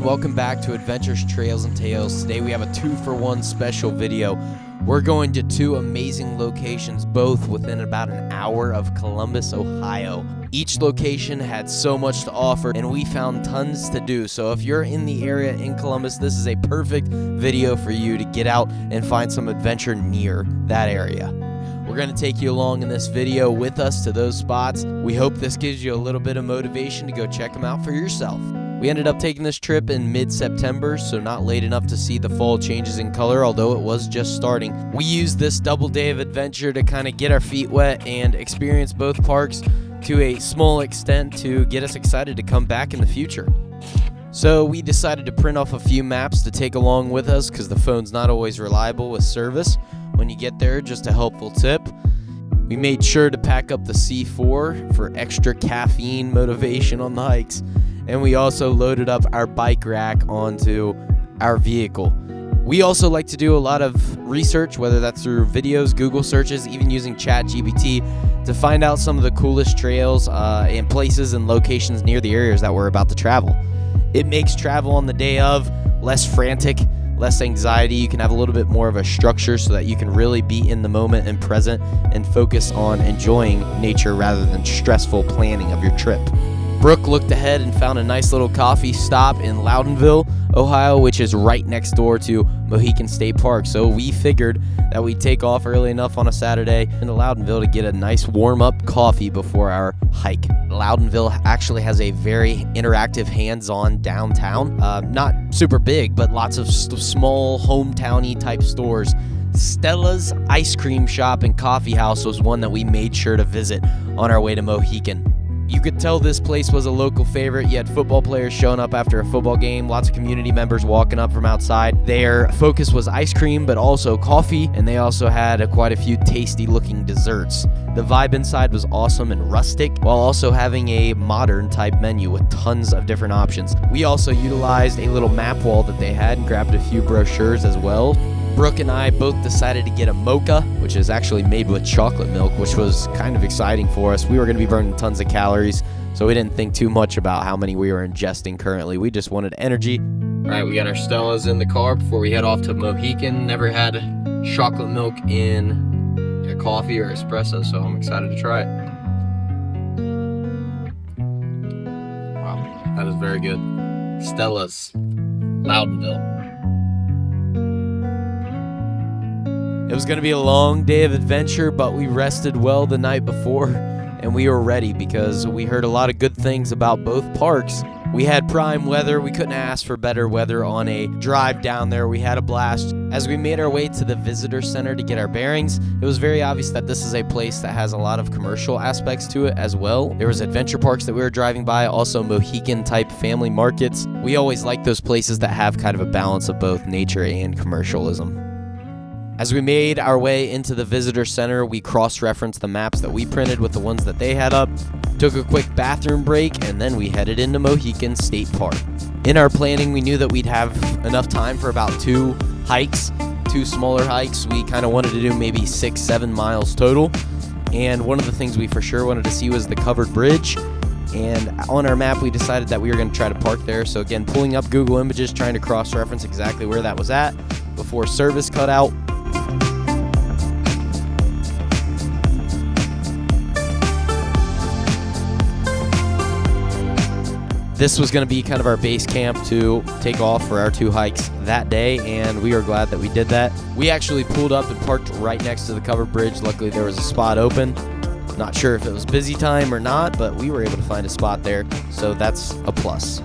everyone, welcome back to Adventures, Trails, and Tales. Today we have a 2-for-1 special video. We're going to 2 amazing locations, both within about an hour of Columbus, Ohio. Each location had so much to offer, and we found tons to do. So if you're in the area in Columbus, this is a perfect video for you to get out and find some adventure near that area. We're going to take you along in this video with us to those spots. We hope this gives you a little bit of motivation to go check them out for yourself. We ended up taking this trip in mid-September, so not late enough to see the fall changes in color, although it was just starting. We used this double day of adventure to kind of get our feet wet and experience both parks to a small extent to get us excited to come back in the future. So we decided to print off a few maps to take along with us because the phone's not always reliable with service when you get there. Just a helpful tip. We made sure to pack up the C4 for extra caffeine motivation on the hikes. And we also loaded up our bike rack onto our vehicle. We also like to do a lot of research, whether that's through videos, Google searches, even using ChatGPT to find out some of the coolest trails and places and locations near the areas that we're about to travel. It makes travel on the day of less frantic, less anxiety. You can have a little bit more of a structure so that you can really be in the moment and present and focus on enjoying nature rather than stressful planning of your trip. Brooke looked ahead and found a nice little coffee stop in Loudonville, Ohio, which is right next door to Mohican State Park. So we figured that we'd take off early enough on a Saturday into Loudonville to get a nice warm-up coffee before our hike. Loudonville actually has a very interactive hands-on downtown. Not super big, but lots of small hometown-y type stores. Stella's Ice Cream Shop and Coffee House was one that we made sure to visit on our way to Mohican. You could tell this place was a local favorite. You had football players showing up after a football game, lots of community members walking up from outside. Their focus was ice cream, but also coffee, and they also had quite a few tasty-looking desserts. The vibe inside was awesome and rustic, while also having a modern-type menu with tons of different options. We also utilized a little map wall that they had and grabbed a few brochures as well. Brooke and I both decided to get a mocha, which is actually made with chocolate milk, which was kind of exciting for us. We were going to be burning tons of calories, so we didn't think too much about how many we were ingesting currently. We just wanted energy. All right, we got our Stellas in the car before we head off to Mohican. Never had chocolate milk in a coffee or espresso, so I'm excited to try it. Wow, that is very good. Stella's, Loudonville. It was going to be a long day of adventure, but we rested well the night before, and we were ready because we heard a lot of good things about both parks. We had prime weather. We couldn't ask for better weather on a drive down there. We had a blast. As we made our way to the visitor center to get our bearings, it was very obvious that this is a place that has a lot of commercial aspects to it as well. There was adventure parks that we were driving by, also Mohican-type family markets. We always like those places that have kind of a balance of both nature and commercialism. As we made our way into the visitor center, we cross-referenced the maps that we printed with the ones that they had up, took a quick bathroom break, and then we headed into Mohican State Park. In our planning, we knew that we'd have enough time for about 2 hikes, 2 smaller hikes. We kind of wanted to do maybe 6-7 miles total, and one of the things we for sure wanted to see was the covered bridge. And on our map, we decided that we were going to try to park there. So again, pulling up Google Images, trying to cross-reference exactly where that was at before service cut out. This was going to be kind of our base camp to take off for our 2 hikes that day, and we are glad that we did that. We actually pulled up and parked right next to the covered bridge. Luckily, there was a spot open. Not sure if it was busy time or not, but we were able to find a spot there, so that's a plus.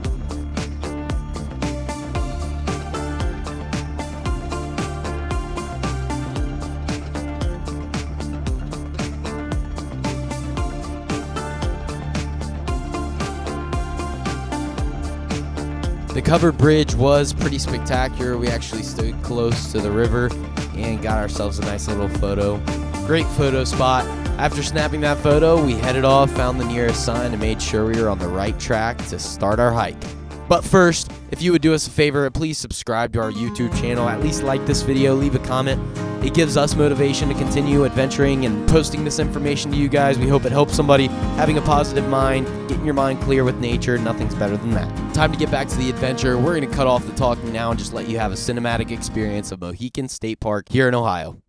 The covered bridge was pretty spectacular. We actually stood close to the river and got ourselves a nice little photo. Great photo spot. After snapping that photo, we headed off, found the nearest sign, and made sure we were on the right track to start our hike. But first, if you would do us a favor, please subscribe to our YouTube channel. At least like this video, leave a comment. It gives us motivation to continue adventuring and posting this information to you guys. We hope it helps somebody having a positive mind, getting your mind clear with nature. Nothing's better than that. Time to get back to the adventure. We're going to cut off the talking now and just let you have a cinematic experience of Mohican State Park here in Ohio.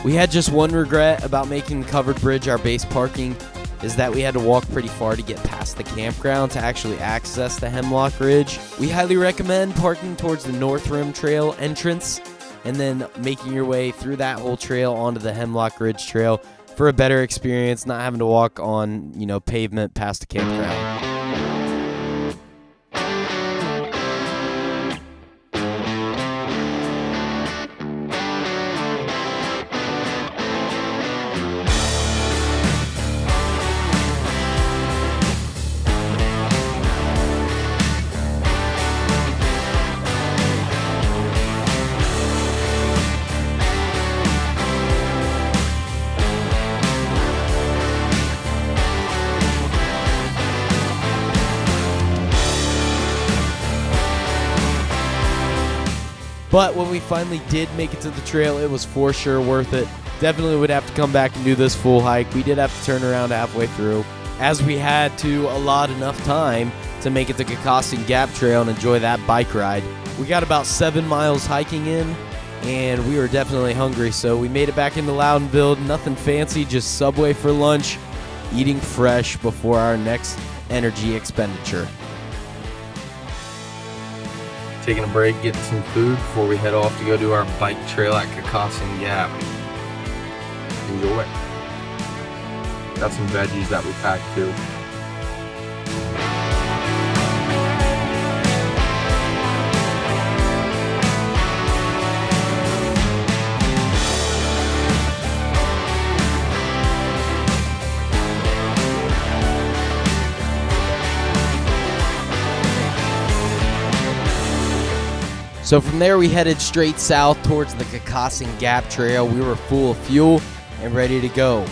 We had just one regret about making the covered bridge our base parking, is that we had to walk pretty far to get past the campground to actually access the Hemlock Ridge. We highly recommend parking towards the North Rim Trail entrance and then making your way through that whole trail onto the Hemlock Ridge Trail for a better experience, not having to walk on, pavement past the campground. But when we finally did make it to the trail, it was for sure worth it. Definitely would have to come back and do this full hike. We did have to turn around halfway through, as we had to allot enough time to make it to Kokosing Gap Trail and enjoy that bike ride. We got about 7 miles hiking in, and we were definitely hungry, so we made it back into Loudonville. Nothing fancy, just Subway for lunch, eating fresh before our next energy expenditure. Taking a break, getting some food before we head off to go do our bike trail at Kokosing Gap. Enjoy. Got some veggies that we packed too. So from there, we headed straight south towards the Kokosing Gap Trail. We were full of fuel and ready to go.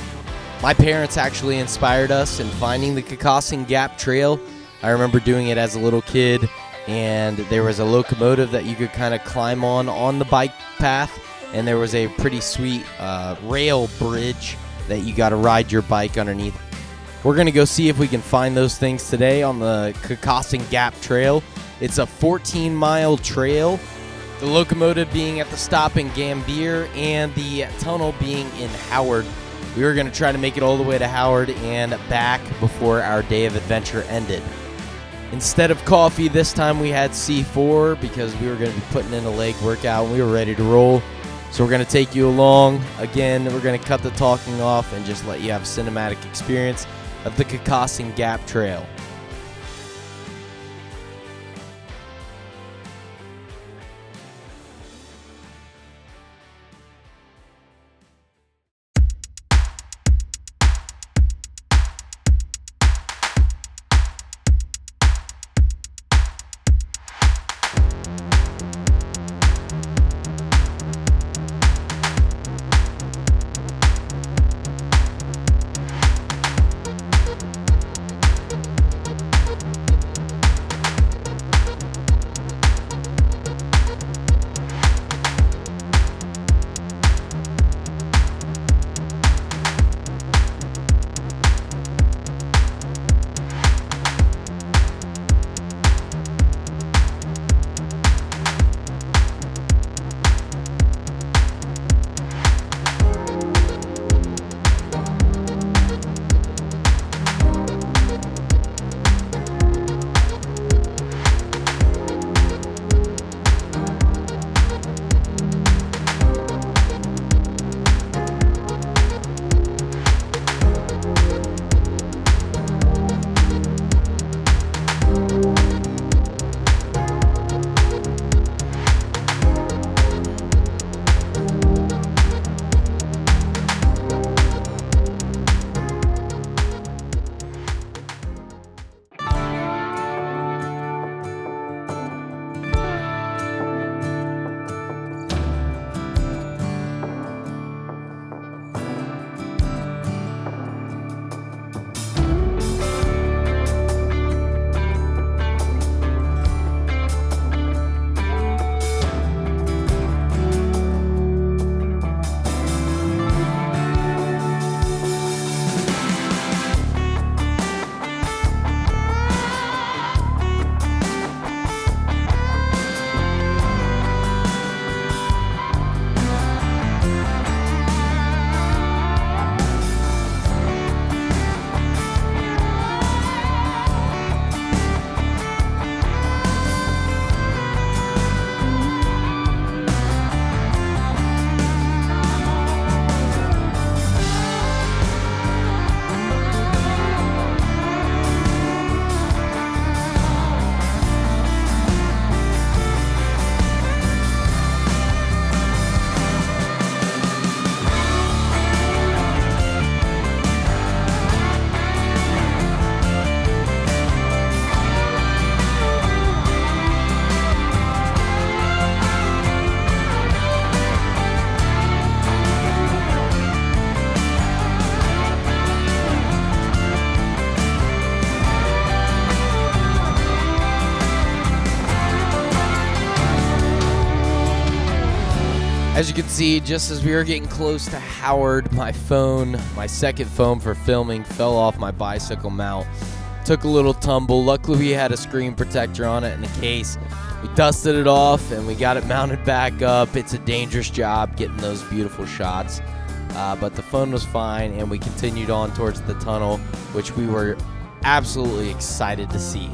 My parents actually inspired us in finding the Kokosing Gap Trail. I remember doing it as a little kid, and there was a locomotive that you could kind of climb on the bike path, and there was a pretty sweet rail bridge that you got to ride your bike underneath. We're going to go see if we can find those things today on the Kokosing Gap Trail. It's a 14-mile trail, the locomotive being at the stop in Gambier and the tunnel being in Howard. We were going to try to make it all the way to Howard and back before our day of adventure ended. Instead of coffee, this time we had C4 because we were going to be putting in a leg workout and we were ready to roll. So we're going to take you along. Again, we're going to cut the talking off and just let you have a cinematic experience of the Kokosing Gap Trail. As you can see, just as we were getting close to Howard, my phone, my second phone for filming, fell off my bicycle mount. Took a little tumble. Luckily, we had a screen protector on it in a case. We dusted it off and we got it mounted back up. It's a dangerous job getting those beautiful shots. But the phone was fine, and we continued on towards the tunnel, which we were absolutely excited to see.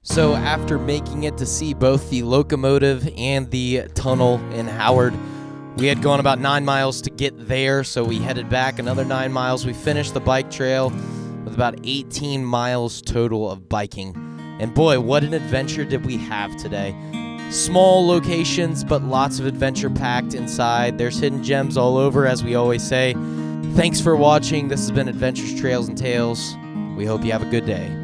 So after making it to see both the locomotive and the tunnel in Howard, we had gone about 9 miles to get there, so we headed back another 9 miles. We finished the bike trail with about 18 miles total of biking. And boy, what an adventure did we have today. Small locations, but lots of adventure packed inside. There's hidden gems all over, as we always say. Thanks for watching. This has been Adventures, Trails, and Tales. We hope you have a good day.